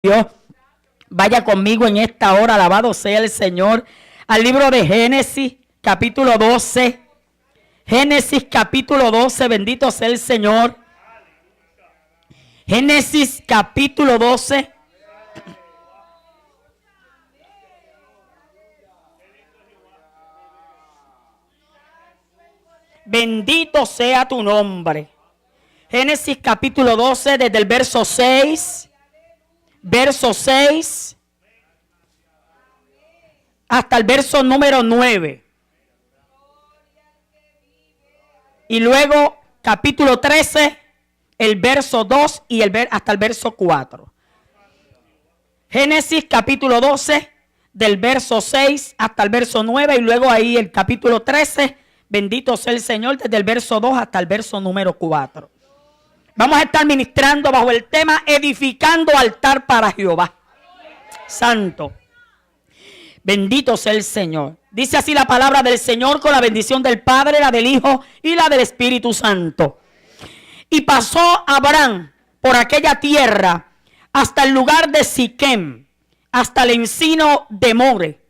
Dios, vaya conmigo en esta hora, alabado sea el Señor, al libro de Génesis, capítulo 12. Génesis, capítulo 12, bendito sea el Señor. Génesis, capítulo 12. Bendito sea tu nombre. Génesis, capítulo 12, desde el verso 6. Verso 6 hasta el verso número 9. Y luego capítulo 13, el verso 2 y hasta el verso 4. Génesis capítulo 12, del verso 6 hasta el verso 9. Y luego ahí el capítulo 13, bendito sea el Señor, desde el verso 2 hasta el verso número 4. Vamos a estar ministrando bajo el tema edificando altar para Jehová. Santo. Bendito sea el Señor. Dice así la palabra del Señor con la bendición del Padre, la del Hijo y la del Espíritu Santo. Y pasó Abraham por aquella tierra hasta el lugar de Siquem, hasta el encino de More.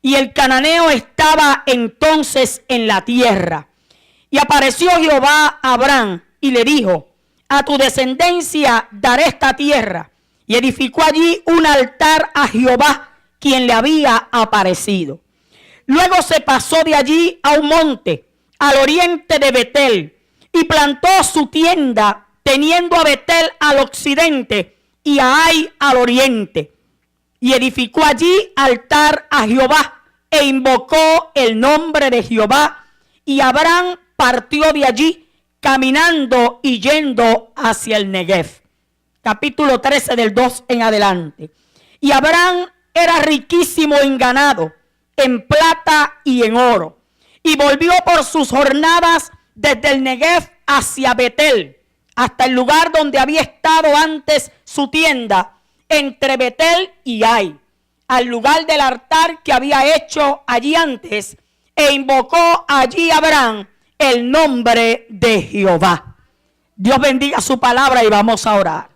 Y el cananeo estaba entonces en la tierra. Y apareció Jehová a Abraham y le dijo: a tu descendencia daré esta tierra. Y edificó allí un altar a Jehová, quien le había aparecido. Luego se pasó de allí a un monte, al oriente de Betel, y plantó su tienda, teniendo a Betel al occidente y a Ai al oriente. Y edificó allí altar a Jehová, e invocó el nombre de Jehová. Y Abraham partió de allí, caminando y yendo hacia el Negev. Capítulo 13 del 2 en adelante. Y Abraham era riquísimo en ganado, en plata y en oro. Y volvió por sus jornadas desde el Negev hacia Betel, hasta el lugar donde había estado antes su tienda, entre Betel y Ai, al lugar del altar que había hecho allí antes, e invocó allí Abraham el nombre de Jehová. Dios bendiga su palabra y vamos a orar.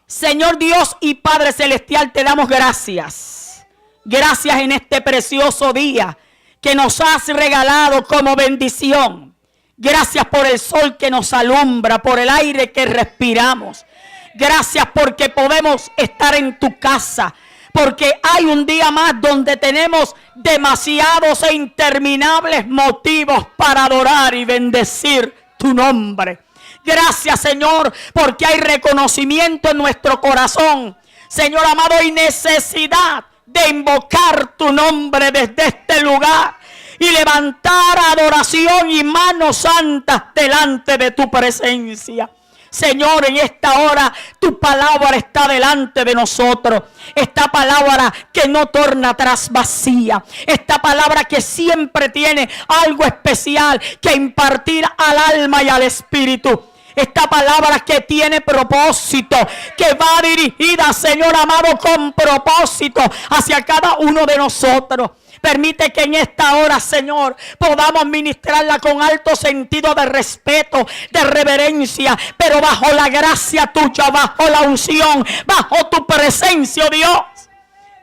Señor Dios y Padre Celestial, te damos gracias. Gracias en este precioso día que nos has regalado como bendición. Gracias por el sol que nos alumbra, por el aire que respiramos. Gracias porque podemos estar en tu casa. Porque hay un día más donde tenemos demasiados e interminables motivos para adorar y bendecir tu nombre. Gracias, Señor, porque hay reconocimiento en nuestro corazón. Señor amado, hay necesidad de invocar tu nombre desde este lugar y levantar adoración y manos santas delante de tu presencia. Señor, en esta hora tu palabra está delante de nosotros. Esta palabra que no torna atrás vacía. Esta palabra que siempre tiene algo especial que impartir al alma y al espíritu. Esta palabra que tiene propósito, que va dirigida, Señor amado, con propósito hacia cada uno de nosotros. Permite que en esta hora, Señor, podamos ministrarla con alto sentido de respeto, de reverencia, pero bajo la gracia tuya, bajo la unción, bajo tu presencia, oh Dios.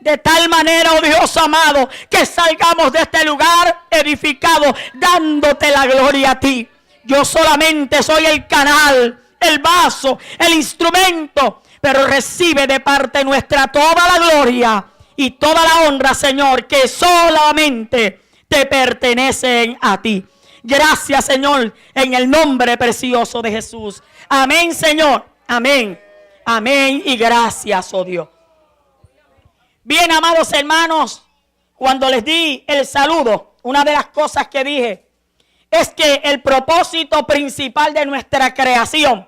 De tal manera, oh Dios amado, que salgamos de este lugar edificado, dándote la gloria a ti. Yo solamente soy el canal, el vaso, el instrumento, pero recibe de parte nuestra toda la gloria y toda la honra, Señor, que solamente te pertenecen a ti. Gracias, Señor, en el nombre precioso de Jesús. Amén, Señor. Amén. Amén y gracias, oh Dios. Bien, amados hermanos, cuando les di el saludo, una de las cosas que dije es que el propósito principal de nuestra creación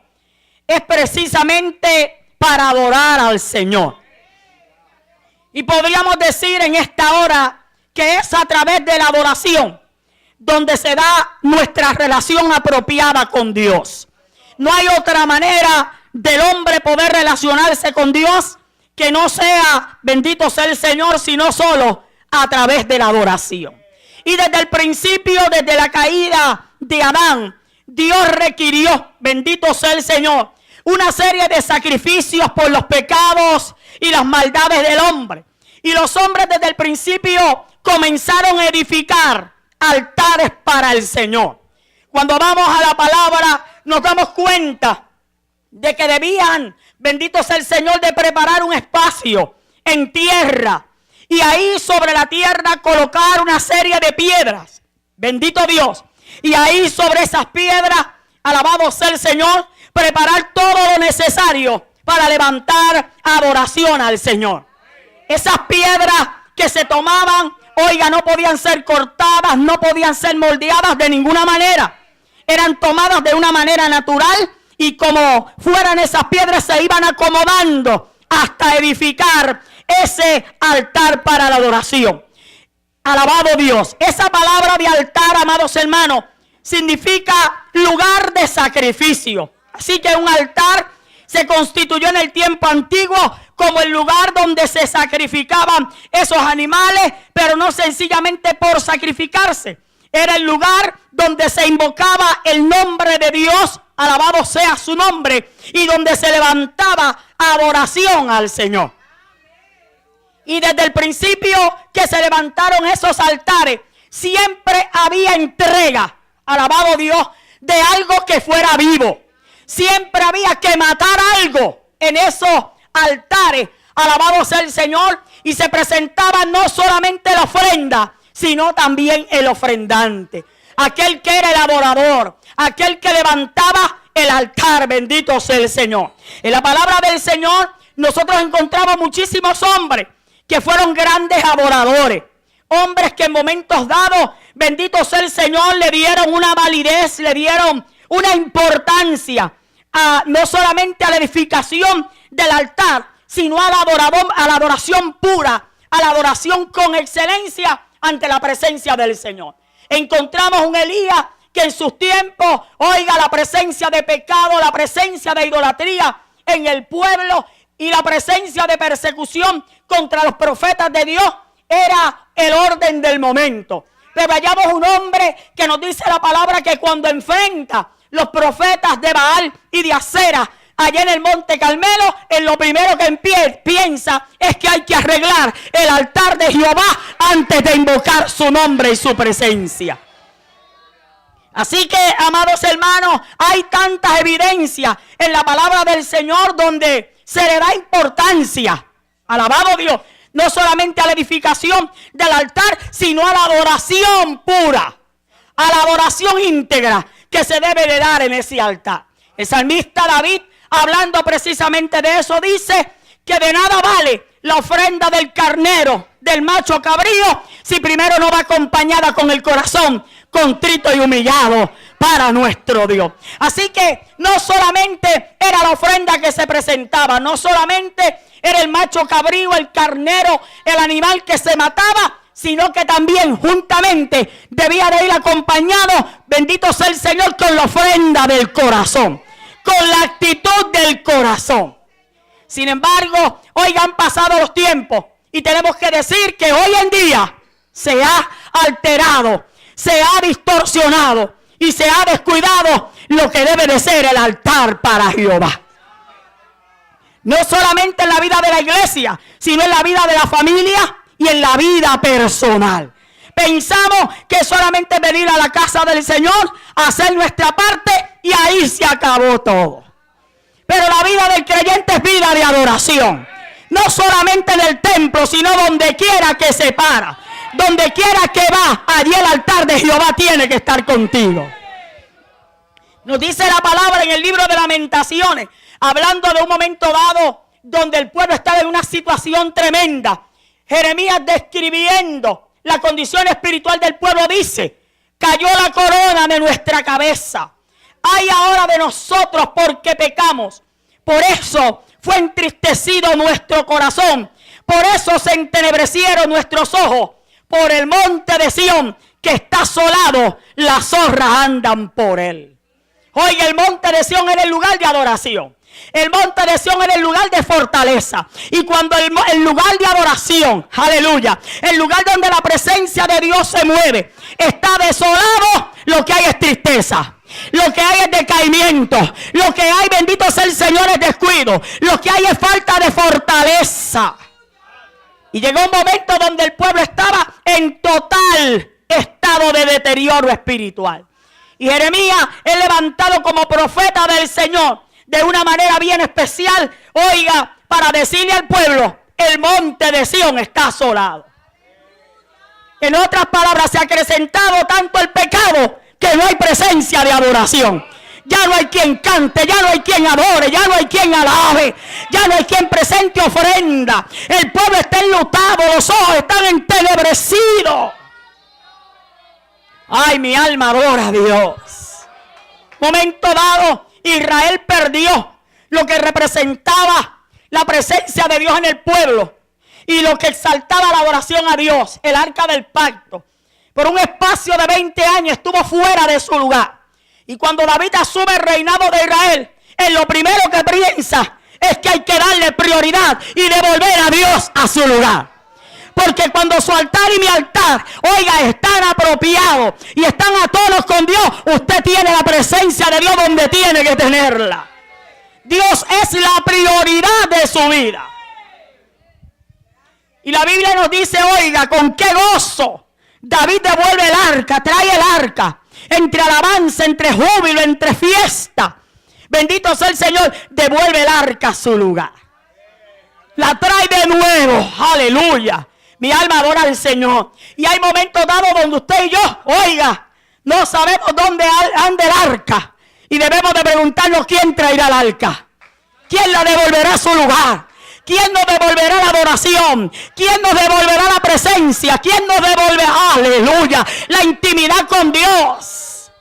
es precisamente para adorar al Señor. Y podríamos decir en esta hora que es a través de la adoración donde se da nuestra relación apropiada con Dios. No hay otra manera del hombre poder relacionarse con Dios que no sea, bendito sea el Señor, sino solo a través de la adoración. Y desde el principio, desde la caída de Adán, Dios requirió, bendito sea el Señor, una serie de sacrificios por los pecados y las maldades del hombre. Y los hombres desde el principio comenzaron a edificar altares para el Señor. Cuando vamos a la palabra, nos damos cuenta de que debían, bendito sea el Señor, de preparar un espacio en tierra. Y ahí sobre la tierra colocar una serie de piedras. Bendito Dios. Y ahí sobre esas piedras, alabado sea el Señor, preparar todo lo necesario para levantar adoración al Señor. Esas piedras que se tomaban, oiga, no podían ser cortadas, no podían ser moldeadas de ninguna manera. Eran tomadas de una manera natural y como fueran esas piedras se iban acomodando hasta edificar ese altar para la adoración. Alabado Dios. Esa palabra de altar, amados hermanos, significa lugar de sacrificio. Así que un altar se constituyó en el tiempo antiguo como el lugar donde se sacrificaban esos animales, pero no sencillamente por sacrificarse. Era el lugar donde se invocaba el nombre de Dios, alabado sea su nombre, y donde se levantaba adoración al Señor. Y desde el principio que se levantaron esos altares, siempre había entrega, alabado Dios, de algo que fuera vivo. Siempre había que matar algo en esos altares, alabado sea el Señor, y se presentaba no solamente la ofrenda, sino también el ofrendante, aquel que era el adorador, aquel que levantaba el altar, bendito sea el Señor. En la palabra del Señor nosotros encontramos muchísimos hombres que fueron grandes adoradores, hombres que en momentos dados, bendito sea el Señor, le dieron una validez, le dieron una importancia no solamente a la edificación del altar, sino a la adoración pura, a la adoración con excelencia ante la presencia del Señor. Encontramos un Elías que en sus tiempos, oiga, la presencia de pecado, la presencia de idolatría en el pueblo y la presencia de persecución contra los profetas de Dios era el orden del momento. Pero hallamos un hombre que nos dice la palabra que cuando enfrenta los profetas de Baal y de Acera allá en el monte Carmelo, en lo primero que piensa es que hay que arreglar el altar de Jehová antes de invocar su nombre y su presencia. Así que, amados hermanos, hay tantas evidencias en la palabra del Señor donde se le da importancia, alabado Dios, no solamente a la edificación del altar, sino a la adoración pura, a la adoración íntegra que se debe de dar en ese altar. El salmista David, hablando precisamente de eso, dice que de nada vale la ofrenda del carnero, del macho cabrío, si primero no va acompañada con el corazón contrito y humillado para nuestro Dios. Así que no solamente era la ofrenda que se presentaba, no solamente era el macho cabrío, el carnero, el animal que se mataba, sino que también juntamente debía de ir acompañado, bendito sea el Señor, con la ofrenda del corazón, con la actitud del corazón. Sin embargo, hoy han pasado los tiempos y tenemos que decir que hoy en día se ha alterado, se ha distorsionado y se ha descuidado lo que debe de ser el altar para Jehová. No solamente en la vida de la iglesia, sino en la vida de la familia y en la vida personal. Pensamos que solamente venir a la casa del Señor, hacer nuestra parte y ahí se acabó todo. Pero la vida del creyente es vida de adoración. No solamente en el templo, sino donde quiera que se para. Donde quiera que va, allí el altar de Jehová tiene que estar contigo. Nos dice la palabra en el libro de Lamentaciones, hablando de un momento dado donde el pueblo estaba en una situación tremenda. Jeremías, describiendo la condición espiritual del pueblo, dice: cayó la corona de nuestra cabeza. Ay ahora de nosotros porque pecamos. Por eso fue entristecido nuestro corazón. Por eso se entenebrecieron nuestros ojos. Por el monte de Sión que está asolado, las zorras andan por él. Oiga, el monte de Sión era el lugar de adoración. El monte de Sión era el lugar de fortaleza. Y cuando el lugar de adoración, aleluya, el lugar donde la presencia de Dios se mueve, está desolado, lo que hay es tristeza. Lo que hay es decaimiento. Lo que hay, bendito sea el Señor, es descuido. Lo que hay es falta de fortaleza. Y llegó un momento donde el pueblo estaba en total estado de deterioro espiritual. Y Jeremías es levantado como profeta del Señor de una manera bien especial, oiga, para decirle al pueblo: el monte de Sión está asolado. En otras palabras, se ha acrecentado tanto el pecado que no hay presencia de adoración. Ya no hay quien cante, ya no hay quien adore, ya no hay quien alabe, ya no hay quien presente ofrenda. El pueblo está enlutado, los ojos están entenebrecidos. Ay, mi alma adora a Dios. Momento dado, Israel perdió lo que representaba la presencia de Dios en el pueblo y lo que exaltaba la adoración a Dios, el arca del pacto. Por un espacio de 20 años estuvo fuera de su lugar. Y cuando David asume el reinado de Israel, en lo primero que piensa es que hay que darle prioridad y devolver a Dios a su lugar. Porque cuando su altar y mi altar, oiga, están apropiados y están a tonos con Dios, usted tiene la presencia de Dios donde tiene que tenerla. Dios es la prioridad de su vida. Y la Biblia nos dice, oiga, con qué gozo David devuelve el arca, trae el arca, entre alabanza, entre júbilo, entre fiesta. Bendito sea el Señor, devuelve el arca a su lugar. La trae de nuevo, aleluya. Mi alma adora al Señor. Y hay momentos dados donde usted y yo, oiga, no sabemos dónde anda el arca. Y debemos de preguntarnos quién traerá el arca. ¿Quién la devolverá a su lugar? ¿Quién nos devolverá la adoración? ¿Quién nos devolverá la presencia? ¿Quién nos devolverá, aleluya, la intimidad con Dios?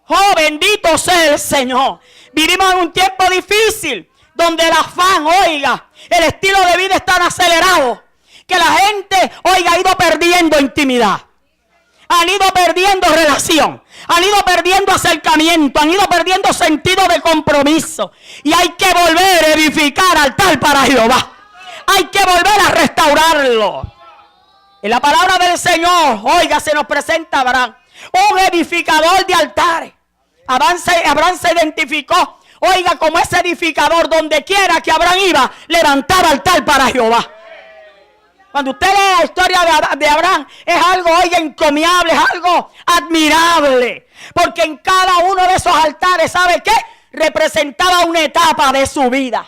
Oh, bendito sea el Señor. Vivimos en un tiempo difícil, donde el afán, oiga, el estilo de vida es tan acelerado, que la gente, oiga, ha ido perdiendo intimidad. Han ido perdiendo relación, han ido perdiendo acercamiento, han ido perdiendo sentido de compromiso. Y hay que volver a edificar altar para Jehová. Hay que volver a restaurarlo. En la palabra del Señor, oiga, se nos presenta Abraham, un edificador de altares. Abraham se identificó, oiga, como ese edificador. Donde quiera que Abraham iba, levantaba altar para Jehová. Cuando usted lee la historia de Abraham, es algo, oiga, encomiable, es algo admirable. Porque en cada uno de esos altares, ¿sabe qué? Representaba una etapa de su vida.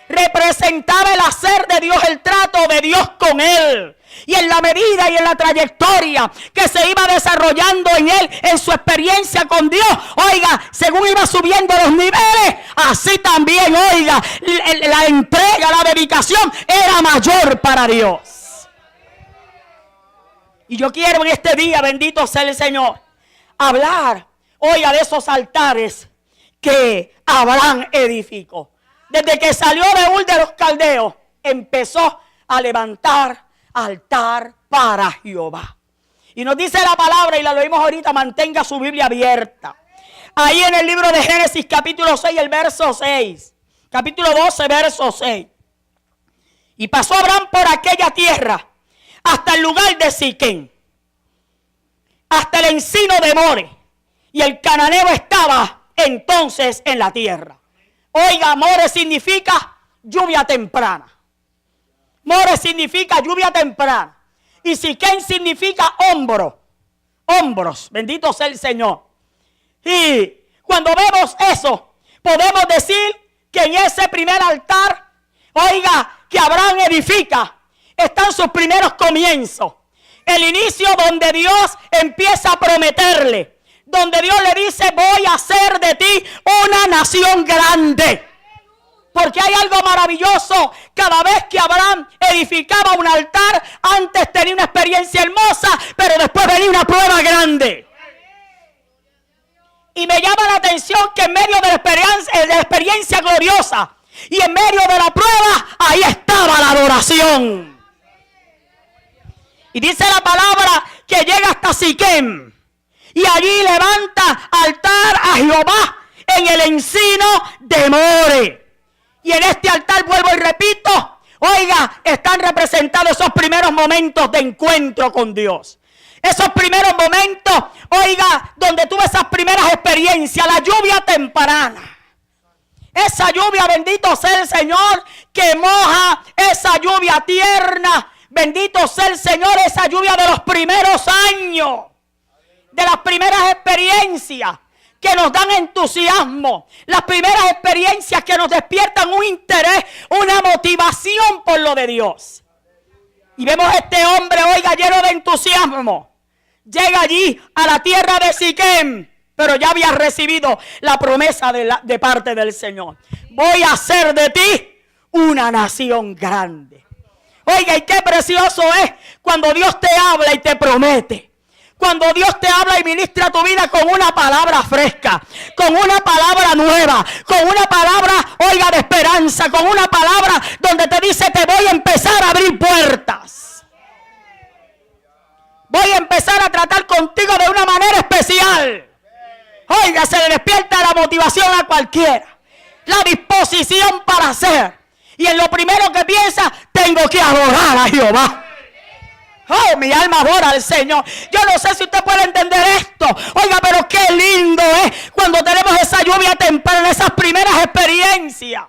Representaba el hacer de Dios, el trato de Dios con él. Y en la medida y en la trayectoria que se iba desarrollando en él, en su experiencia con Dios, oiga, según iba subiendo los niveles, así también, oiga, la entrega, la dedicación era mayor para Dios. Y yo quiero en este día, bendito sea el Señor, hablar, oiga, de esos altares que Abraham edificó. Desde que salió de Ur de los Caldeos, empezó a levantar altar para Jehová. Y nos dice la palabra, y la leímos ahorita, mantenga su Biblia abierta. Ahí en el libro de Génesis, capítulo 6, el verso 6. Capítulo 12, verso 6. Y pasó Abraham por aquella tierra, hasta el lugar de Siquem, hasta el encino de More. Y el cananeo estaba entonces en la tierra. Oiga, More significa lluvia temprana. More significa lluvia temprana. Y Siquem significa hombro. Hombros. Bendito sea el Señor. Y cuando vemos eso, podemos decir que en ese primer altar, oiga, que Abraham edifica, están sus primeros comienzos. El inicio donde Dios empieza a prometerle. Donde Dios le dice, voy a hacer de ti una nación grande. Porque hay algo maravilloso. Cada vez que Abraham edificaba un altar, antes tenía una experiencia hermosa, pero después venía una prueba grande. Y me llama la atención que en medio de la experiencia gloriosa y en medio de la prueba, ahí estaba la adoración. Y dice la palabra que llega hasta Siquem. Y allí levanta altar a Jehová en el encino de More. Y en este altar, vuelvo y repito, Oiga, están representados esos primeros momentos de encuentro con Dios. Esos primeros momentos, oiga, donde tuve esas primeras experiencias, la lluvia temprana. Esa lluvia, bendito sea el Señor, que moja, esa lluvia tierna. Bendito sea el Señor, esa lluvia de los primeros años, de las primeras experiencias que nos dan entusiasmo, las primeras experiencias que nos despiertan un interés, una motivación por lo de Dios. Y vemos a este hombre, oiga, lleno de entusiasmo. Llega allí a la tierra de Siquem, pero ya había recibido la promesa de parte del Señor. Voy a hacer de ti una nación grande. Oiga, y qué precioso es cuando Dios te habla y te promete. Cuando Dios te habla y ministra tu vida con una palabra fresca, con una palabra nueva, con una palabra, oiga, de esperanza, con una palabra donde te dice: te voy a empezar a abrir puertas. Voy a empezar a tratar contigo de una manera especial. Oiga, se le despierta la motivación a cualquiera, la disposición para hacer. Y en lo primero que piensa, tengo que adorar a Jehová. Oh, mi alma adora al Señor. Yo no sé si usted puede entender esto. Oiga, pero qué lindo es cuando tenemos esa lluvia temprana, esas primeras experiencias.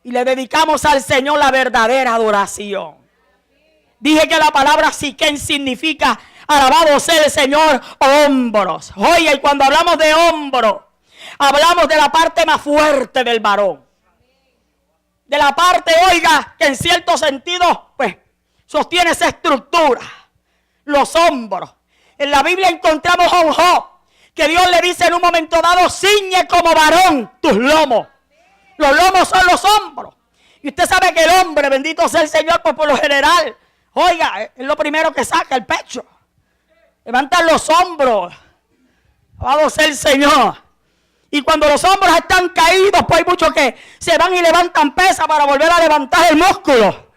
Y le dedicamos al Señor la verdadera adoración. Dije que la palabra Siquem significa, alabado sea el Señor, hombros. Oiga, y cuando hablamos de hombros, hablamos de la parte más fuerte del varón. De la parte, oiga, que en cierto sentido, pues, sostiene esa estructura, los hombros. En la Biblia encontramos a un Job, que Dios le dice en un momento dado: ciñe como varón tus lomos. Los lomos son los hombros. Y usted sabe que el hombre, bendito sea el Señor, pues por lo general, oiga, es lo primero que saca, el pecho. Levantan los hombros. Alabado sea el Señor. Y cuando los hombros están caídos, pues hay muchos que se van y levantan pesas para volver a levantar el músculo.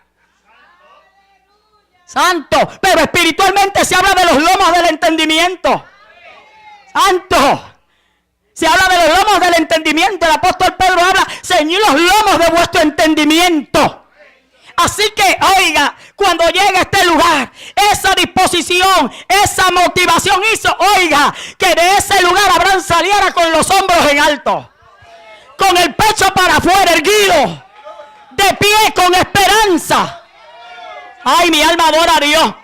Santo. Pero espiritualmente se habla de los lomos del entendimiento. Santo. Se habla de los lomos del entendimiento. El apóstol Pedro habla: ceñid los lomos de vuestro entendimiento. Así que, oiga, cuando llegue a este lugar, esa disposición, esa motivación hizo, oiga, que de ese lugar Abraham saliera con los hombros en alto, con el pecho para afuera, erguido, de pie, con esperanza. Ay, mi alma adora a Dios.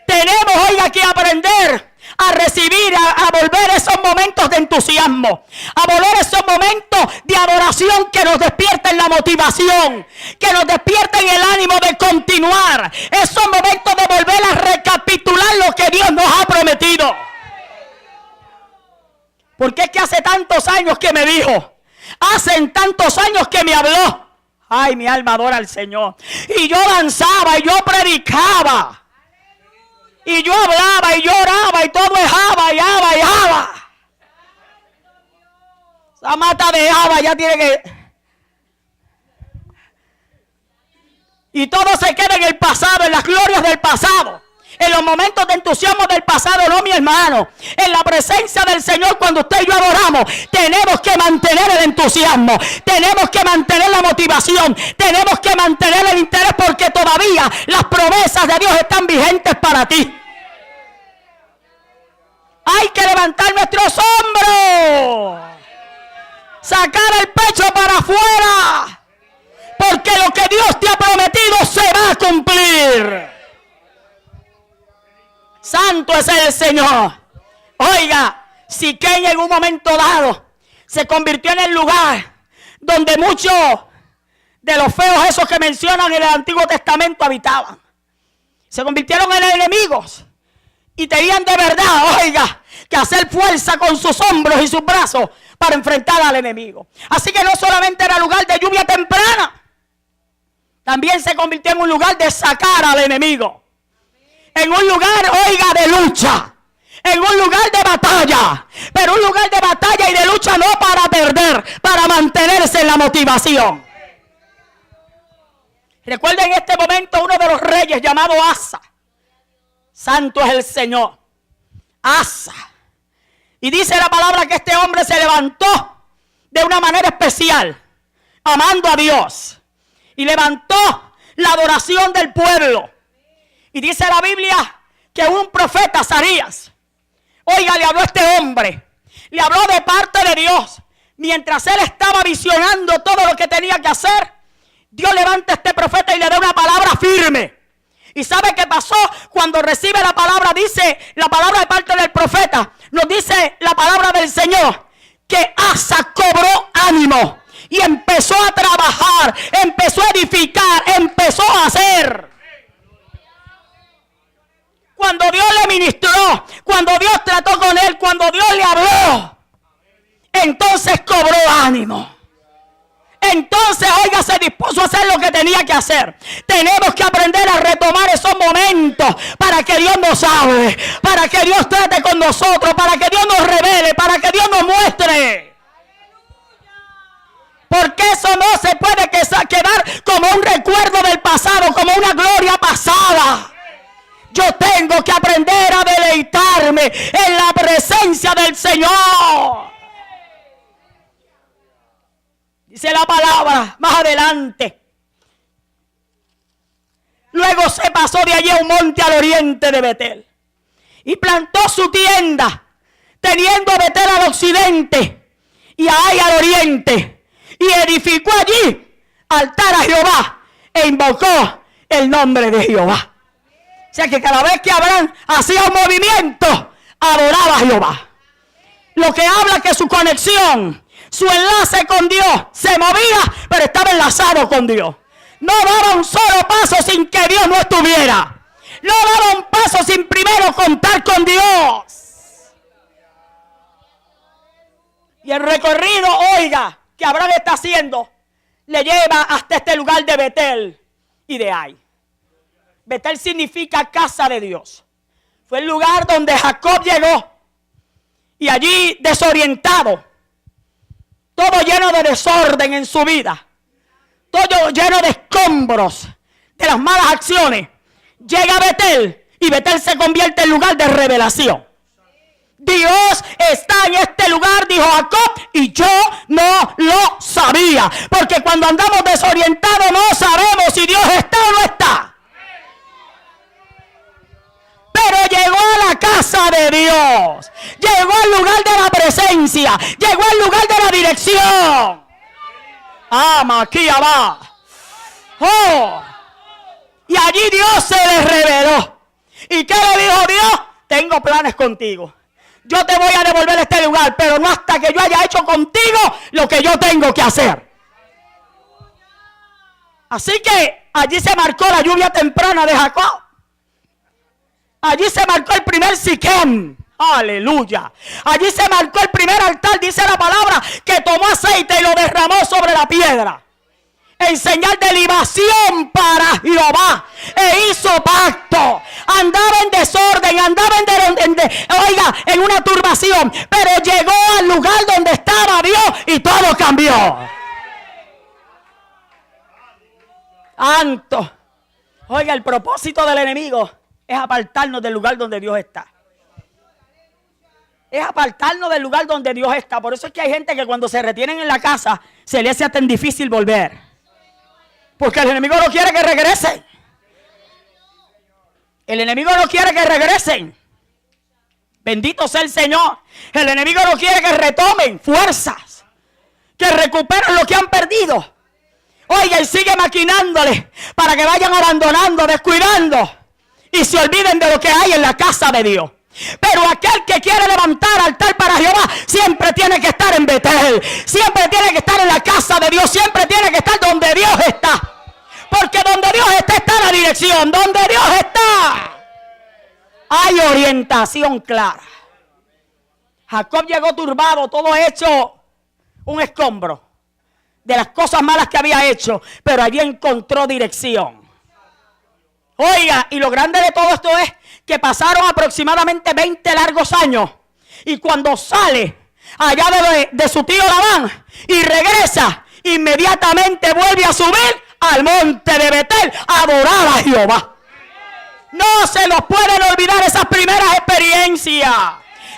Tenemos, oiga, que aprender a recibir, a volver esos momentos de entusiasmo, a volver esos momentos de adoración que nos despierten la motivación, que nos despierten el ánimo de continuar, esos momentos de volver a recapitular lo que Dios nos ha prometido. Porque es que hace tantos años que me dijo, hacen tantos años que me habló. Ay, mi alma adora al Señor. Y yo danzaba y yo predicaba. Y yo hablaba y lloraba y todo es Abba y Abba y Abba. Esa mata de Abba ya tiene que... Y todo se queda en el pasado, en las glorias del pasado. En los momentos de entusiasmo del pasado, no, mi hermano. En la presencia del Señor, cuando usted y yo adoramos, tenemos que mantener el entusiasmo. Tenemos que mantener la motivación. Tenemos que mantener el interés, porque todavía las promesas de Dios están vigentes para ti. Hay que levantar nuestros hombros. Sacar el pecho para afuera. Porque lo que Dios te ha prometido se va a cumplir. Santo es el Señor. Oiga, Siquem en un momento dado se convirtió en el lugar donde muchos de los feos esos que mencionan en el Antiguo Testamento habitaban. Se convirtieron en enemigos y tenían de verdad, oiga, que hacer fuerza con sus hombros y sus brazos para enfrentar al enemigo. Así que no solamente era lugar de lluvia temprana, también se convirtió en un lugar de sacar al enemigo. En un lugar, oiga, de lucha. En un lugar de batalla. Pero un lugar de batalla y de lucha no para perder, para mantenerse en la motivación. Recuerden en este momento uno de los reyes llamado Asa. Santo es el Señor. Asa. Y dice la palabra que este hombre se levantó de una manera especial, amando a Dios. y levantó la adoración del pueblo. Y dice la Biblia que un profeta, Azarías, oiga, le habló a este hombre, le habló de parte de Dios. Mientras él estaba visionando todo lo que tenía que hacer, Dios levanta a este profeta y le da una palabra firme. ¿Y sabe qué pasó? Cuando recibe la palabra, dice la palabra de parte del profeta, nos dice la palabra del Señor, que Asa cobró ánimo y empezó a trabajar, empezó a edificar, empezó a hacer. Cuando Dios le ministró, cuando Dios trató con él, cuando Dios le habló, entonces cobró ánimo. Entonces, oiga, se dispuso a hacer lo que tenía que hacer. Tenemos que aprender a retomar esos momentos para que Dios nos hable, para que Dios trate con nosotros, para que Dios nos revele, para que Dios nos muestre. Porque eso no se puede quedar como un recuerdo del pasado, como una gloria pasada. Yo tengo que aprender a deleitarme en la presencia del Señor. Dice la palabra más adelante. Luego se pasó de allí a un monte al oriente de Betel y plantó su tienda, teniendo a Betel al occidente y a Ai al oriente, y edificó allí altar a Jehová e invocó el nombre de Jehová. O sea que cada vez que Abraham hacía un movimiento, adoraba a Jehová. Lo que habla que su conexión, su enlace con Dios se movía, pero estaba enlazado con Dios. No daba un solo paso sin que Dios no estuviera. No daba un paso sin primero contar con Dios. Y el recorrido, oiga, que Abraham está haciendo, le lleva hasta este lugar de Betel y de Ai. Betel significa casa de Dios. Fue el lugar donde Jacob llegó. Y allí, desorientado, todo lleno de desorden en su vida, todo lleno de escombros, de las malas acciones, llega a Betel y Betel se convierte en lugar de revelación. Dios está en este lugar, dijo Jacob, y yo no lo sabía. Porque cuando andamos desorientados no sabemos si Dios está o no está. Pero llegó a la casa de Dios, llegó al lugar de la presencia, llegó al lugar de la dirección. Aquí va. Oh. Y allí Dios se le reveló. ¿Y qué le dijo Dios? Tengo planes contigo. Yo te voy a devolver este lugar, pero no hasta que yo haya hecho contigo lo que yo tengo que hacer. Así que allí se marcó la lluvia temprana de Jacob. Allí se marcó el primer Siquem. Aleluya. Allí se marcó el primer altar, dice la palabra, que tomó aceite y lo derramó sobre la piedra, en señal de libación para Jehová, e hizo pacto. Andaba en desorden, andaba en una turbación, pero llegó al lugar donde estaba Dios y todo cambió. Santo. Oiga, el propósito del enemigo es apartarnos del lugar donde Dios está. Es apartarnos del lugar donde Dios está. Por eso es que hay gente que cuando se retienen en la casa se les hace tan difícil volver. Porque el enemigo no quiere que regresen. El enemigo no quiere que regresen. Bendito sea el Señor. El enemigo no quiere que retomen fuerzas, que recuperen lo que han perdido. Oiga, y sigue maquinándole para que vayan abandonando, descuidando y se olviden de lo que hay en la casa de Dios. Pero aquel que quiere levantar altar para Jehová siempre tiene que estar en Betel, siempre tiene que estar en la casa de Dios, siempre tiene que estar donde Dios está. Porque donde Dios está la dirección, donde Dios está hay orientación clara. Jacob llegó turbado, todo hecho un escombro de las cosas malas que había hecho, pero allí encontró dirección. Oiga, y lo grande de todo esto es que pasaron aproximadamente 20 largos años. Y cuando sale allá de su tío Labán y regresa, inmediatamente vuelve a subir al monte de Betel a adorar a Jehová. No se nos pueden olvidar esas primeras experiencias.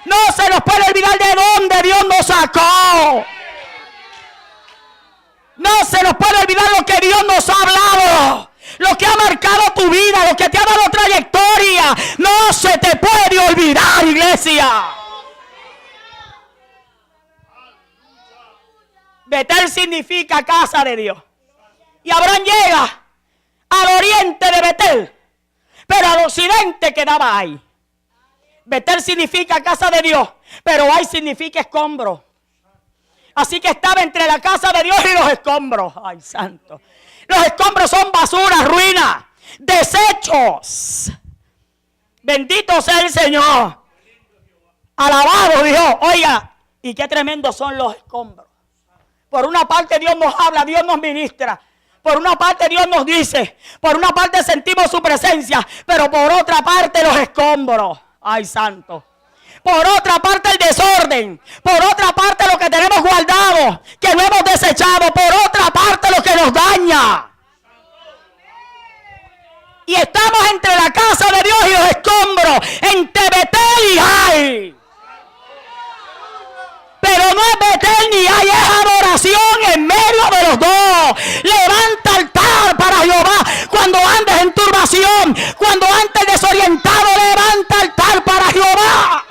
No se nos puede olvidar de dónde Dios nos sacó. No se nos puede olvidar lo que Dios nos ha hablado, lo que ha marcado tu vida, lo que te ha dado trayectoria. No se te puede olvidar, iglesia. Betel significa casa de Dios. Y Abraham llega al oriente de Betel, pero al occidente quedaba Ai. Betel significa casa de Dios, pero Ai significa escombro. Así que estaba entre la casa de Dios y los escombros. Ay, santo. Los escombros son basura, ruina, desechos. Bendito sea el Señor. Alabado Dios. Oiga, y qué tremendos son los escombros. Por una parte Dios nos habla, Dios nos ministra. Por una parte Dios nos dice. Por una parte sentimos su presencia. Pero por otra parte los escombros. Ay, santo. Por otra parte el desorden. Por otra parte lo que tenemos guardado, que no hemos desechado. Por otra parte lo que nos daña. Y estamos entre la casa de Dios y los escombros. Entre Betel y Ai. Pero no es Betel ni Ai, es adoración en medio de los dos. Levanta altar para Jehová cuando andes en turbación, cuando andes desorientado. Levanta altar para Jehová.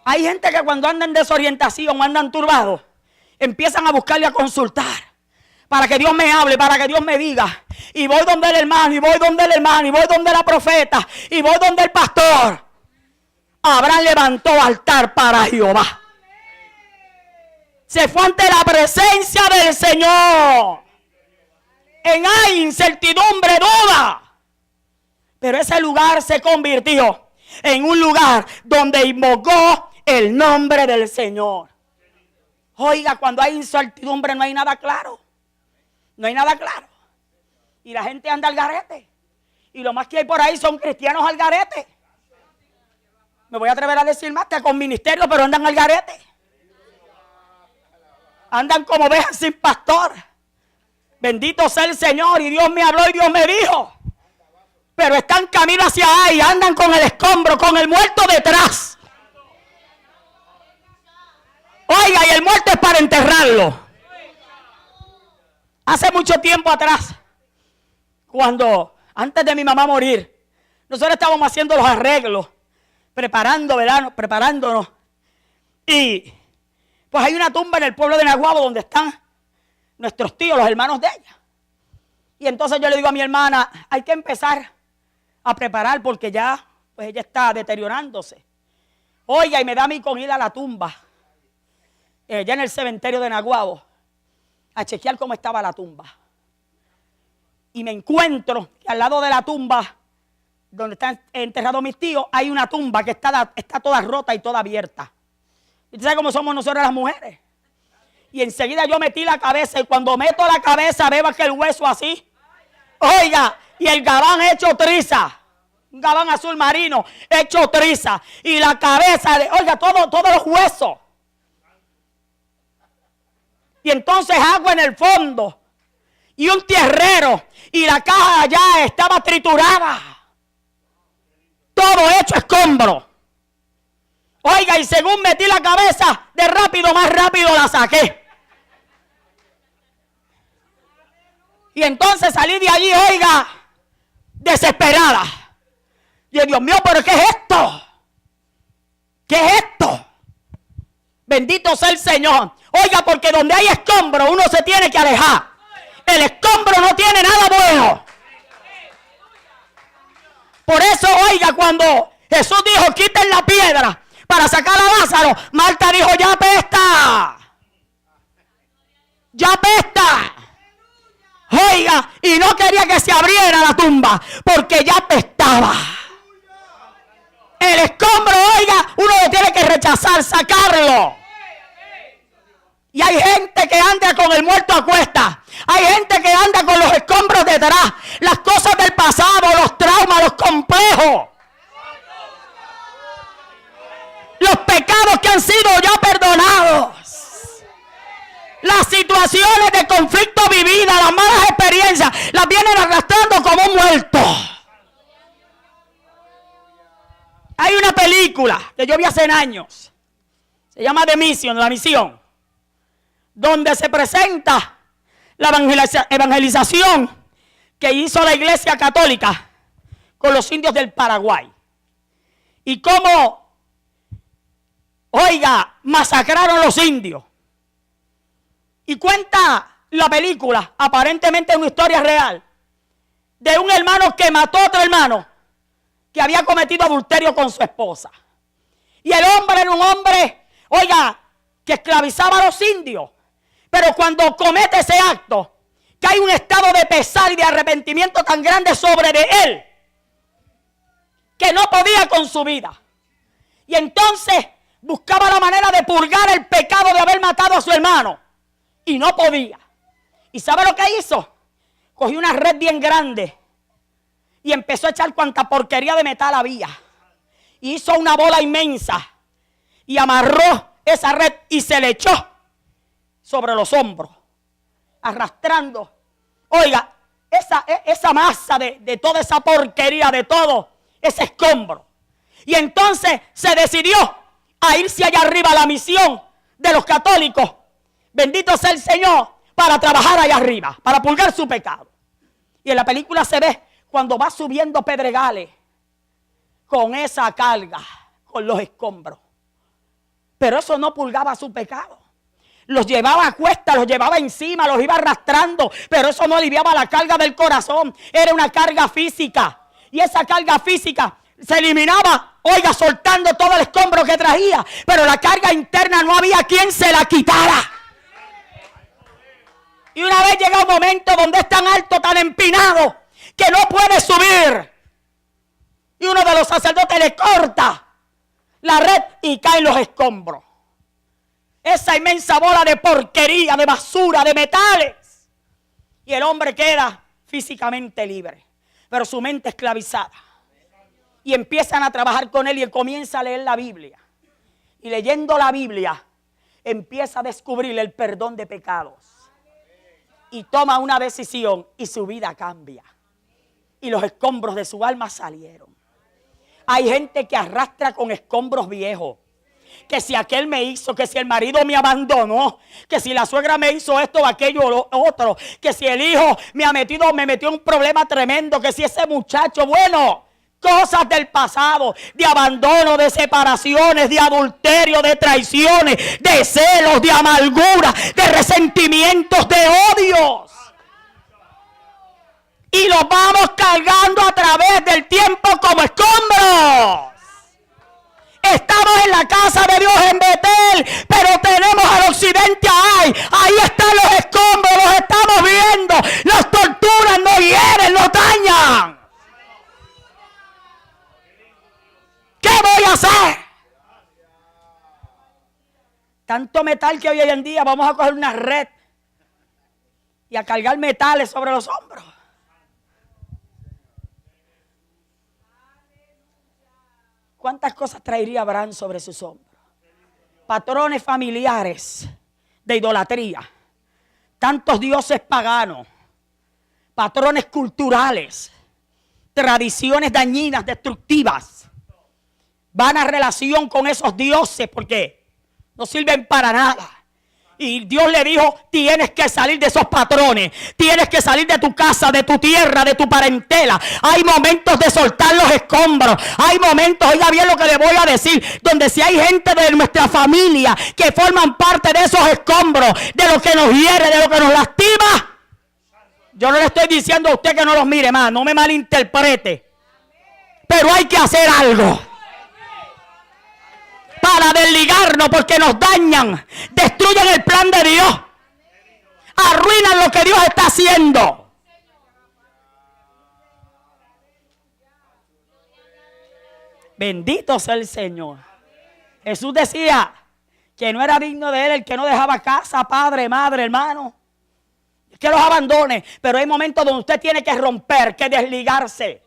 Hay gente que cuando andan en desorientación o andan turbados, empiezan a buscarle a consultar para que Dios me hable, para que Dios me diga. Y voy donde el hermano, y voy donde el hermano, y voy donde la profeta, y voy donde el pastor. Abraham levantó altar para Jehová. Se fue ante la presencia del Señor. En Ai, incertidumbre, duda. Pero ese lugar se convirtió en un lugar donde invocó el nombre del Señor. Oiga, cuando hay incertidumbre no hay nada claro. No hay nada claro. Y la gente anda al garete. Y lo más que hay por ahí son cristianos al garete. Me voy a atrever a decir más, que con ministerio, pero andan al garete. Andan como ovejas sin pastor. Bendito sea el Señor. Y Dios me habló y Dios me dijo. Pero están camino hacia ahí. Andan con el escombro, con el muerto detrás. Oiga, y el muerto es para enterrarlo. Hace mucho tiempo atrás, antes de mi mamá morir, nosotros estábamos haciendo los arreglos, preparándonos. Y pues hay una tumba en el pueblo de Naguabo donde están nuestros tíos, los hermanos de ella. Y entonces yo le digo a mi hermana, hay que empezar a preparar porque ya, pues ella está deteriorándose. Oiga, y me da a mí con ir a la tumba, ya en el cementerio de Naguabo, a chequear cómo estaba la tumba. Y me encuentro que al lado de la tumba, donde están enterrados mis tíos, hay una tumba que está toda rota y toda abierta. ¿Y usted sabe cómo somos nosotros las mujeres? Y enseguida yo metí la cabeza, y cuando meto la cabeza veo aquel hueso así. Oiga, y el gabán hecho triza. Un gabán azul marino hecho triza. Y la cabeza, oiga, todos los huesos. Y entonces agua en el fondo. Y un tierrero. Y la caja allá estaba triturada. Todo hecho escombro. Oiga, y según metí la cabeza, de rápido, más rápido la saqué. Y entonces salí de allí, oiga, desesperada. Y Dios mío, ¿pero qué es esto? ¿Qué es esto? Bendito sea el Señor. Oiga, porque donde hay escombro uno se tiene que alejar. El escombro no tiene nada bueno. Por eso, oiga, cuando Jesús dijo, quiten la piedra para sacar a Lázaro, Marta dijo, ya apesta. Ya apesta. Oiga, y no quería que se abriera la tumba porque ya apestaba. El escombro, oiga, uno lo tiene que rechazar, sacarlo. Y hay gente que anda con el muerto a cuesta. Hay gente que anda con los escombros detrás. Las cosas del pasado, los traumas, los complejos. Los pecados que han sido ya perdonados. Las situaciones de conflicto vividas, las malas experiencias, las vienen arrastrando como un muerto. Hay una película que yo vi hace años. Se llama The Mission, la misión, donde se presenta la evangelización que hizo la Iglesia Católica con los indios del Paraguay. Y cómo, oiga, masacraron los indios. Y cuenta la película, aparentemente una historia real, de un hermano que mató a otro hermano que había cometido adulterio con su esposa. Y el hombre era un hombre, oiga, que esclavizaba a los indios. Pero cuando comete ese acto, que hay un estado de pesar y de arrepentimiento tan grande sobre de él, que no podía con su vida. Y entonces buscaba la manera de purgar el pecado de haber matado a su hermano. Y no podía. ¿Y sabe lo que hizo? Cogió una red bien grande y empezó a echar cuanta porquería de metal había. Y hizo una bola inmensa y amarró esa red y se le echó sobre los hombros, arrastrando, oiga, esa masa de toda esa porquería, de todo ese escombro. Y entonces se decidió a irse allá arriba a la misión de los católicos, bendito sea el Señor, para trabajar allá arriba, para purgar su pecado. Y en la película se ve cuando va subiendo pedregales con esa carga, con los escombros. Pero eso no purgaba su pecado. Los llevaba a cuestas, los llevaba encima, los iba arrastrando, pero eso no aliviaba la carga del corazón. Era una carga física. Y esa carga física se eliminaba, oiga, soltando todo el escombro que traía. Pero la carga interna no había quien se la quitara. Y una vez llega un momento donde es tan alto, tan empinado, que no puede subir. Y uno de los sacerdotes le corta la red y caen los escombros. Esa inmensa bola de porquería, de basura, de metales. Y el hombre queda físicamente libre, pero su mente esclavizada. Y empiezan a trabajar con él y él comienza a leer la Biblia. Y leyendo la Biblia, empieza a descubrir el perdón de pecados. Y toma una decisión y su vida cambia. Y los escombros de su alma salieron. Hay gente que arrastra con escombros viejos. Que si aquel me hizo, que si el marido me abandonó, que si la suegra me hizo esto o aquello o lo otro, que si el hijo me metió en un problema tremendo, que si ese muchacho, bueno, cosas del pasado, de abandono, de separaciones, de adulterio, de traiciones, de celos, de amargura, de resentimientos, de odios. Y los vamos cargando a través del tiempo como escombros. Estamos en la casa de Dios en Betel, pero tenemos al occidente ahí están los escombros, los estamos viendo. Nos torturan, nos hieren, nos dañan. ¿Qué voy a hacer? Tanto metal que hoy en día vamos a coger una red y a cargar metales sobre los hombros. ¿Cuántas cosas traería Abraham sobre sus hombros? Patrones familiares de idolatría, tantos dioses paganos, patrones culturales, tradiciones dañinas, destructivas. Van a relación con esos dioses porque no sirven para nada. Y Dios le dijo, tienes que salir de esos patrones, tienes que salir de tu casa, de tu tierra, de tu parentela. Hay momentos de soltar los escombros, hay momentos, oiga bien lo que le voy a decir, donde si hay gente de nuestra familia que forman parte de esos escombros, de lo que nos hiere, de lo que nos lastima. Yo no le estoy diciendo a usted que no los mire más, no me malinterprete, pero hay que hacer algo para desligarnos, porque nos dañan, destruyen el plan de Dios, arruinan lo que Dios está haciendo. Bendito sea el Señor. Jesús decía que no era digno de él el que no dejaba casa, padre, madre, hermano, que los abandone. Pero hay momentos donde usted tiene que romper, que desligarse.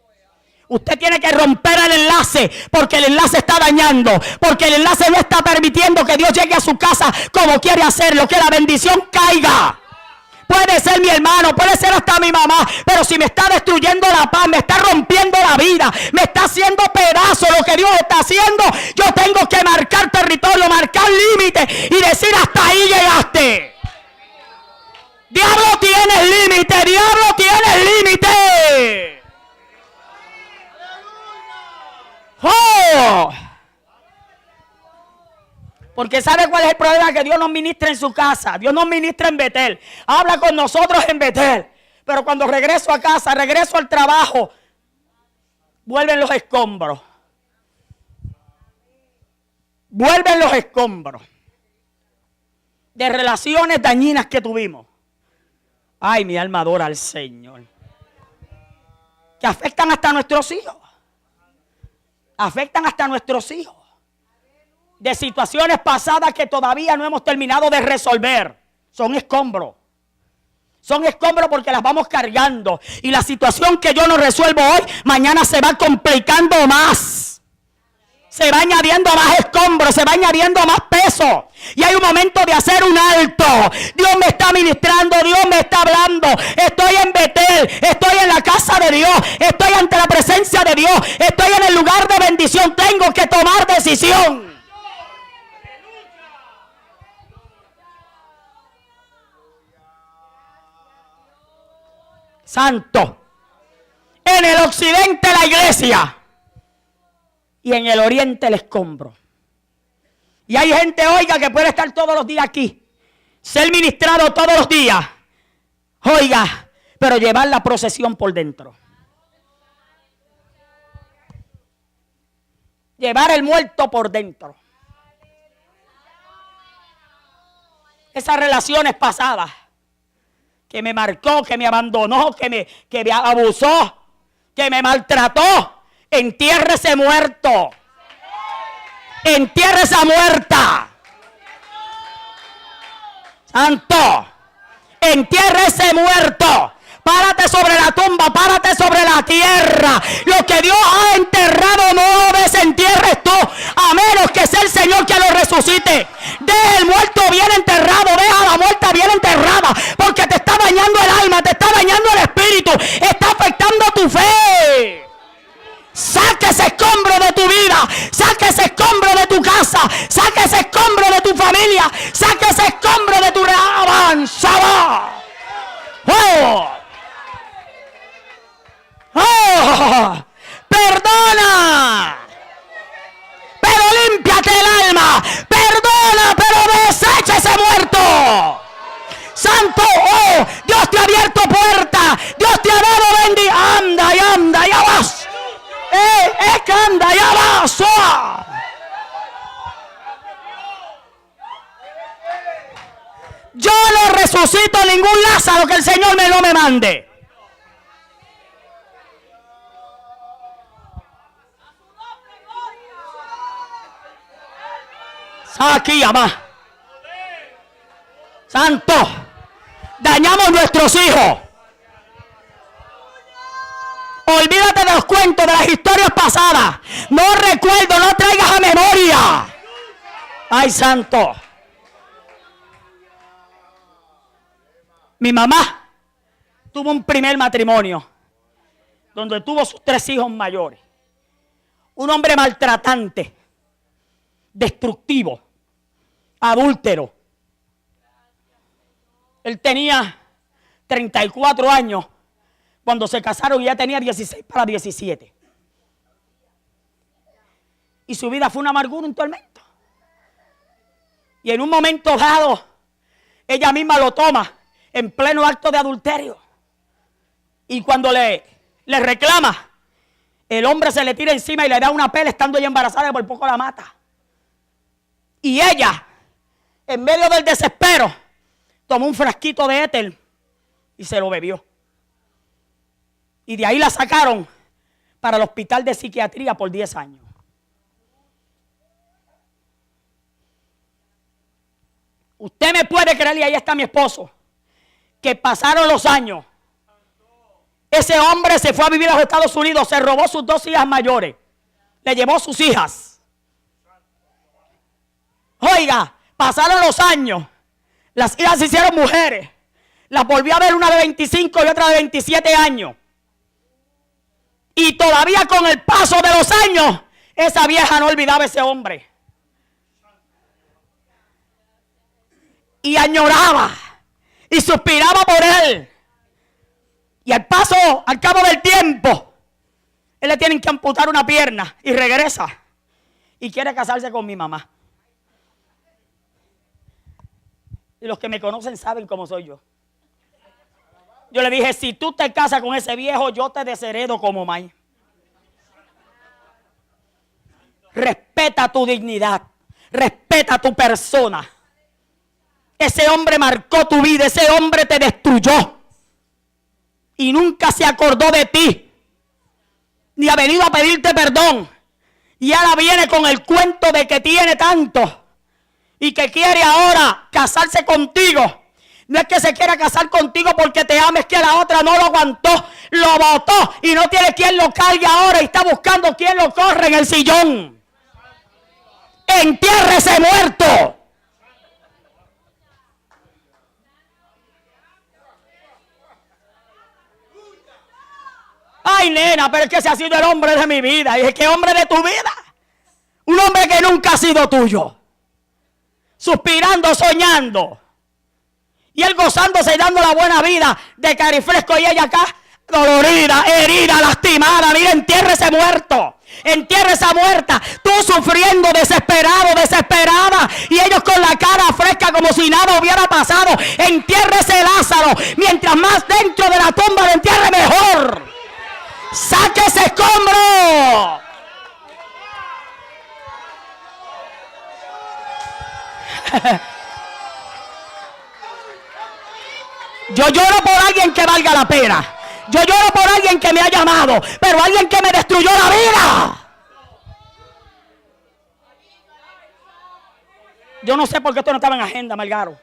Usted tiene que romper el enlace, porque el enlace está dañando, porque el enlace no está permitiendo que Dios llegue a su casa como quiere hacerlo, que la bendición caiga. puede ser mi hermano, puede ser hasta mi mamá, pero si me está destruyendo la paz, me está rompiendo la vida, me está haciendo pedazo lo que Dios está haciendo, yo tengo que marcar territorio, marcar límites y decir: hasta ahí llegaste. Diablo, tienes límite, diablo, tienes límite. ¡Oh! Porque ¿sabe cuál es el problema? Que Dios nos ministra en su casa. Dios nos ministra en Betel. Habla con nosotros en Betel. Pero cuando regreso a casa, regreso al trabajo, vuelven los escombros. Vuelven los escombros de relaciones dañinas que tuvimos. Ay, mi alma adora al Señor. Que afectan hasta a nuestros hijos. Afectan hasta a nuestros hijos. De situaciones pasadas que todavía no hemos terminado de resolver. Son escombros. Son escombros porque las vamos cargando. Y la situación que yo no resuelvo hoy, mañana se va complicando más. Se va añadiendo más escombros, se va añadiendo más peso. Y hay un momento de hacer un alto. Dios me está ministrando, Dios me está hablando. Estoy en Betel, estoy en la casa de Dios, estoy ante la presencia de Dios, estoy en el lugar de bendición. Tengo que tomar decisión. Santo. En el occidente la iglesia y en el oriente el escombro. Y hay gente, oiga, que puede estar todos los días aquí, ser ministrado todos los días, oiga, pero llevar la procesión por dentro. Llevar el muerto por dentro. Esas relaciones pasadas que me marcó, que me abandonó, que me abusó, que me maltrató. Entierre ese muerto. Entierre esa muerta. Santo. Entierre ese muerto. Párate sobre la tumba, párate sobre la tierra. Lo que Dios ha enterrado no lo desentierres tú, a menos que sea el Señor que lo resucite. Deja el muerto bien enterrado, deja la muerta bien enterrada, porque te está dañando el alma, te está dañando el espíritu, está afectando tu fe. Saca ese escombro de tu vida, saca ese escombro de tu casa, saca ese escombro de tu familia, saca ese escombro de tu alabanza. ¡Oh! ¡Oh! ¡Perdona! Pero límpiate el alma. ¡Perdona, pero desecha ese muerto! ¡Santo! ¡Oh! Dios te ha abierto puertas. Dios te ha dado bendición. ¡Anda y anda! ¡Ya vas! ¡Que anda! ¡Ya vas! ¡Oh! Yo no resucito ningún Lázaro que el Señor no me mande. Aquí, amá. Santo. Dañamos nuestros hijos. Olvídate de los cuentos, de las historias pasadas. No recuerdo, no traigas a memoria. Ay, santo. Mi mamá tuvo un primer matrimonio donde tuvo sus 3 hijos mayores. Un hombre maltratante, destructivo, adúltero. Él tenía 34 años cuando se casaron y ya tenía 16 para 17. Y su vida fue una amargura, un tormento. Y en un momento dado, ella misma lo toma en pleno acto de adulterio. Y cuando le reclama, el hombre se le tira encima y le da una pela estando ella embarazada y por poco la mata. Y ella, en medio del desespero, tomó un frasquito de éter y se lo bebió. Y de ahí la sacaron para el hospital de psiquiatría por 10 años. Usted me puede creer, y ahí está mi esposo, que pasaron los años. Ese hombre se fue a vivir a los Estados Unidos, se robó sus 2 hijas mayores, le llevó sus hijas. Oiga, pasaron los años, las hijas se hicieron mujeres, Las volví a ver, una de 25 y otra de 27 años. Y todavía con el paso de los años, esa vieja no olvidaba a ese hombre. Y añoraba y suspiraba por él. Y al cabo del tiempo, él le tienen que amputar una pierna y regresa. Y quiere casarse con mi mamá. Y los que me conocen saben cómo soy yo. Yo le dije, si tú te casas con ese viejo, yo te desheredo como maíz. Respeta tu dignidad. Respeta tu persona. Ese hombre marcó tu vida. Ese hombre te destruyó. Y nunca se acordó de ti. Ni ha venido a pedirte perdón. Y ahora viene con el cuento de que tiene tanto. Y que quiere ahora casarse contigo. No es que se quiera casar contigo porque te ames, que la otra no lo aguantó, lo botó y no tiene quien lo cargue ahora y está buscando quien lo corre en el sillón. Entiérrese muerto. Ay, nena, pero es que ese ha sido el hombre de mi vida. Y es que hombre de tu vida. Un hombre que nunca ha sido tuyo. Suspirando, soñando. Y él gozándose y dando la buena vida de carifresco y ella acá dolorida, herida, lastimada. Mira, entiérrese muerto. Entiérrese muerta. Tú sufriendo, desesperado, desesperada. Y ellos con la cara fresca como si nada hubiera pasado. Entiérrese Lázaro. Mientras más dentro de la tumba lo entierre, mejor. ¡Saque ese escombro! Yo lloro por alguien que valga la pena. Yo lloro por alguien que me ha llamado. Pero alguien que me destruyó la vida. Yo no sé por qué esto no estaba en agenda, Melgaro.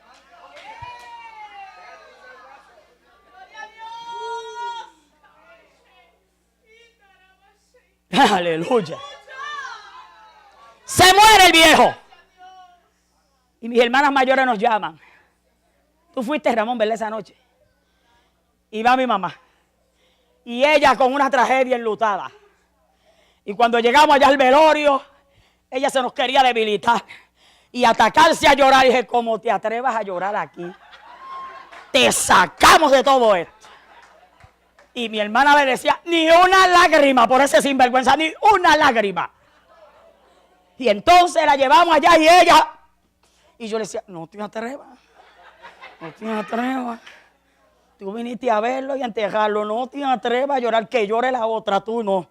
Aleluya. Se muere el viejo. Y mis hermanas mayores nos llaman. Tú fuiste, Ramón, ¿verdad? Esa noche. Y va mi mamá. Y ella con una tragedia enlutada. Y cuando llegamos allá al velorio, ella se nos quería debilitar. Y atacarse a llorar. Y dije, ¿cómo te atrevas a llorar aquí? Te sacamos de todo esto. Y mi hermana le decía, ni una lágrima por ese sinvergüenza, ni una lágrima. Y entonces la llevamos allá y ella. Y yo le decía, no te atrevas. No te atrevas. Tú viniste a verlo y a enterrarlo. No te atrevas a llorar, que llore la otra, tú no.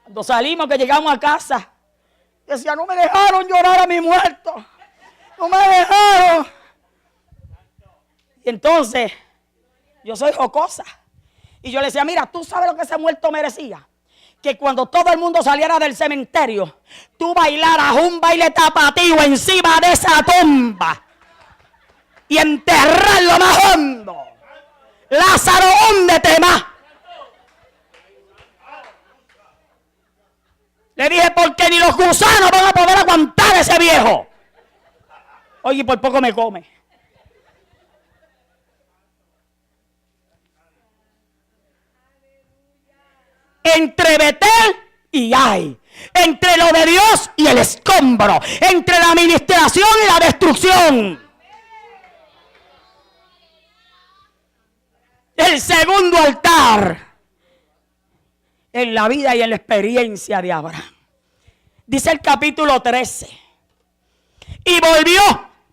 Cuando salimos, que llegamos a casa, decía, no me dejaron llorar a mi muerto. No me dejaron. Y entonces, yo soy jocosa. Y yo le decía, mira, ¿tú sabes lo que ese muerto merecía? Que cuando todo el mundo saliera del cementerio, tú bailaras un baile tapatio encima de esa tumba y enterrarlo más hondo. Lázaro, húndete más. Le dije, porque ni los gusanos van a poder aguantar ese viejo. Oye, por poco me come. Entre Betel y Ai, entre lo de Dios y el escombro, entre la administración y la destrucción. El segundo altar en la vida y en la experiencia de Abraham. Dice el capítulo 13. Y volvió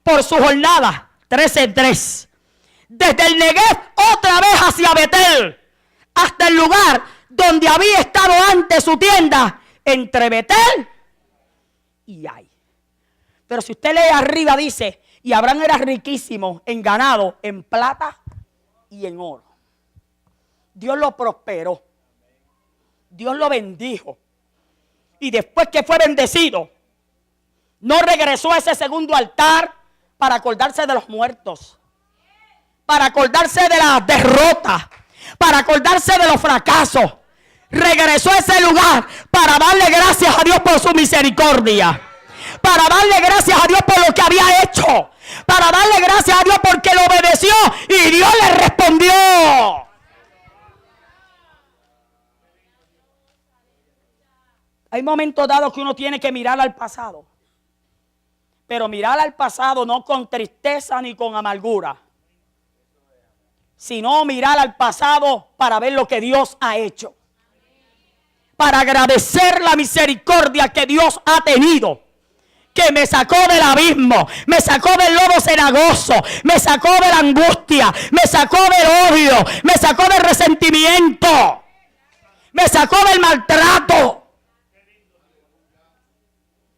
por su jornada, 13:3, desde el Negev otra vez hacia Betel, hasta el lugar donde había estado antes su tienda, entre Betel y Ai. Pero si usted lee arriba dice, y Abraham era riquísimo en ganado, en plata y en oro. Dios lo prosperó. Dios lo bendijo. Y después que fue bendecido, no regresó a ese segundo altar para acordarse de los muertos, para acordarse de las derrotas, para acordarse de los fracasos. Regresó a ese lugar para darle gracias a Dios por su misericordia, para darle gracias a Dios por lo que había hecho, para darle gracias a Dios porque lo obedeció y Dios le respondió. Hay momentos dados que uno tiene que mirar al pasado, pero mirar al pasado no con tristeza ni con amargura, sino mirar al pasado para ver lo que Dios ha hecho, para agradecer la misericordia que Dios ha tenido, que me sacó del abismo, me sacó del lodo cenagoso, me sacó de la angustia, me sacó del odio, me sacó del resentimiento, me sacó del maltrato.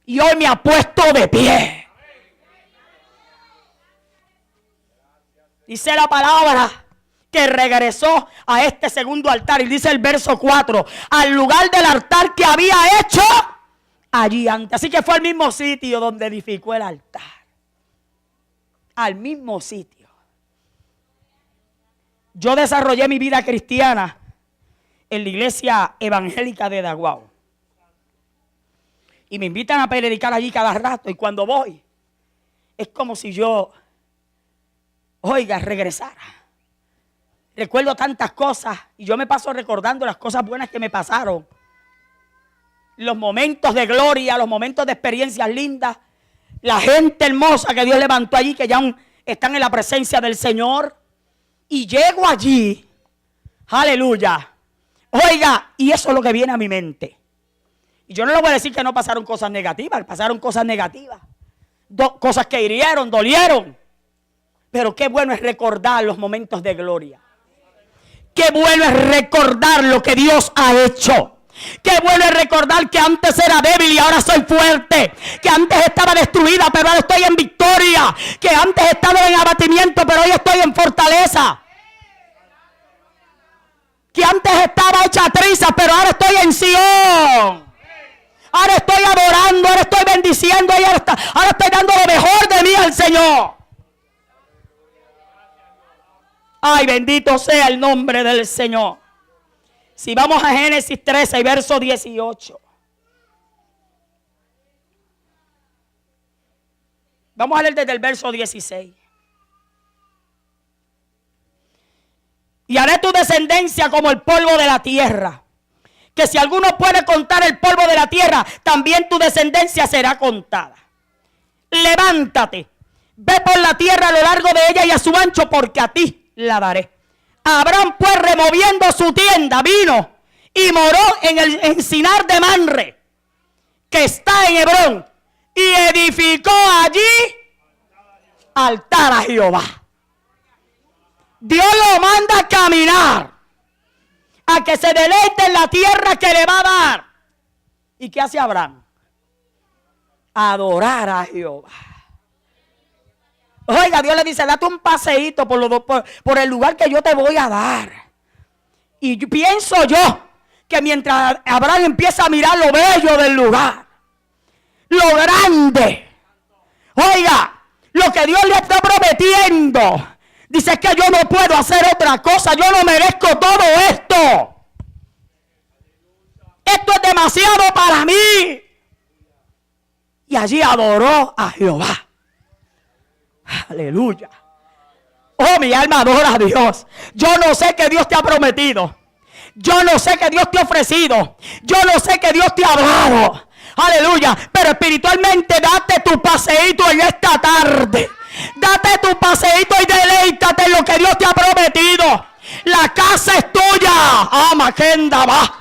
Y hoy me ha puesto de pie. Dice la palabra que regresó a este segundo altar. Y dice el verso 4. Al lugar del altar que había hecho allí antes. Así que fue al mismo sitio donde edificó el altar. Al mismo sitio. Yo desarrollé mi vida cristiana en la iglesia evangélica de Daguao. Y me invitan a predicar allí cada rato. Y cuando voy, es como si yo, regresara. Recuerdo tantas cosas. Y yo me paso recordando las cosas buenas que me pasaron. Los momentos de gloria, los momentos de experiencias lindas. La gente hermosa que Dios levantó allí, que ya están en la presencia del Señor. Y llego allí. Aleluya. Y eso es lo que viene a mi mente. Y yo no le voy a decir que no pasaron cosas negativas, pasaron cosas negativas. Cosas que hirieron, dolieron. Pero qué bueno es recordar los momentos de gloria. Qué bueno es recordar lo que Dios ha hecho. Qué bueno es recordar que antes era débil y ahora soy fuerte. Que antes estaba destruida, pero ahora estoy en victoria. Que antes estaba en abatimiento, pero hoy estoy en fortaleza. Que antes estaba hecha trizas, pero ahora estoy en Sion. Ahora estoy adorando, ahora estoy bendiciendo, ahora estoy dando lo mejor de mí al Señor. Ay, bendito sea el nombre del Señor. Si vamos a Génesis 13 y verso 18. Vamos a leer desde el verso 16. Y haré tu descendencia como el polvo de la tierra. Que si alguno puede contar el polvo de la tierra, también tu descendencia será contada. Levántate, ve por la tierra a lo largo de ella y a su ancho, porque a ti la daré. Abraham pues, removiendo su tienda, vino y moró en el encinar de Mamre, que está en Hebrón, y edificó allí altar a Jehová. Dios lo manda a caminar, a que se deleite en la tierra que le va a dar. ¿Y qué hace Abraham? Adorar a Jehová. Dios le dice, date un paseíto por el lugar que yo te voy a dar. Y pienso yo que mientras Abraham empieza a mirar lo bello del lugar, lo grande, lo que Dios le está prometiendo, dice que yo no puedo hacer otra cosa, yo no merezco todo esto. Esto es demasiado para mí. Y allí adoró a Jehová. Aleluya. Mi alma adora a Dios. Yo no sé qué Dios te ha prometido. Yo no sé qué Dios te ha ofrecido. Yo no sé qué Dios te ha hablado. Aleluya. Pero espiritualmente date tu paseíto en esta tarde. Date tu paseíto y deleítate en lo que Dios te ha prometido. La casa es tuya. Maquenda va.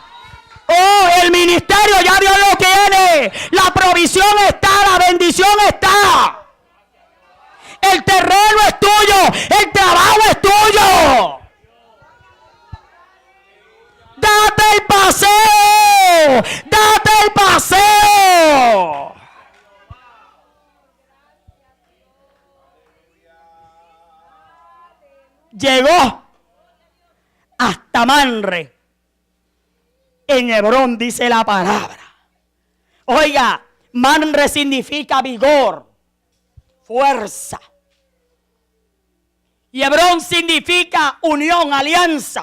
El ministerio ya Dios lo tiene. La provisión está, la bendición está. El terreno es tuyo, el trabajo es tuyo. Date el paseo, date el paseo. Llegó hasta Mamre. En Hebrón dice la palabra. Mamre significa vigor, fuerza. Y Hebrón significa unión, alianza.